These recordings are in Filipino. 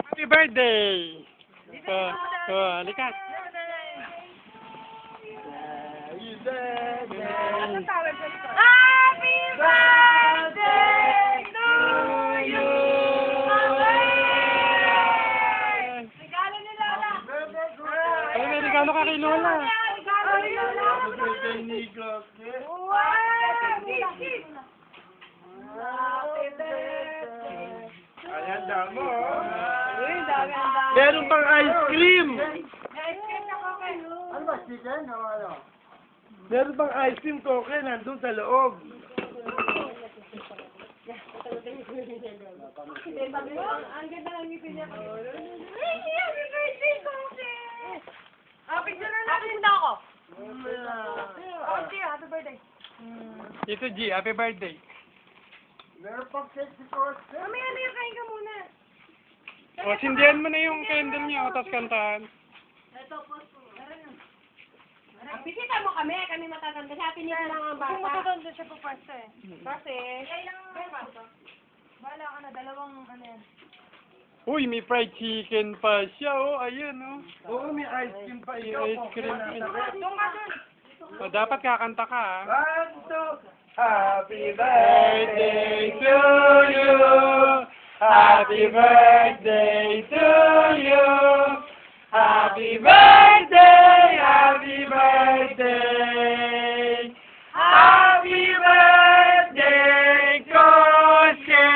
Happy birthday! Halika. Happy birthday! Happy birthday to you! Regalo ni Lola. Ay, may regalo ka kay Lola. Regalo ni Lola. Happy birthday, Nico. Wow! Happy birthday. Ayan, damo. Uy, dami ang dami. Meron pang ice cream. Ice cream na Koke. Ano ba, chicken o ano? Meron pang ice cream, Koke, nandun sa loob. Ang ganda ng ngipin niya. Ay, happy birthday, Koke! Picture na lang. Picture na ako. Happy birthday. Ito G, happy birthday. Meron pang cake si Koke. Mamaya na yung kain ka muna. O, sindihan mo na yung candle niya, tapos kantahan. Bisita mo kami matatanda. Sa atin yun lang ang bata. Kung matatanda siya po pasta eh. Kasi, bala ka na, dalawang ano yan. Uy, may fried chicken pa siya, oh. Ayun, oh. Oo, may ice cream pa May ito. ice cream. Doon ka doon. O, dapat kakanta ka, ah. One, two, happy Birthday to you. Happy birthday to you. Happy birthday, happy birthday. Happy birthday, Koske.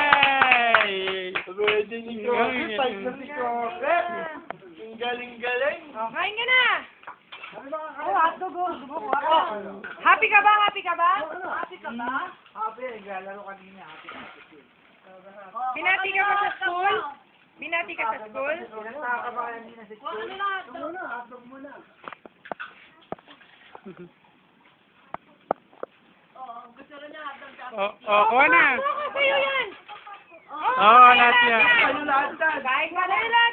Yay! Birthday ni Koke, type na si Koke. Ang galing-galing. Oh, kain ka na. Oh, hotdog oh. Happy ka ba? Happy ka ba? Happy ka ba? Happy, naglalaro kanina. Happy. Binati ka ba sa school? Binati ka sa school? Nakakabayan din na si Koke. Ano na, hotdog muna. Kuha na. Sa'yo yan. Oo, lahat yan. Ano lahat yan? Kain ka na.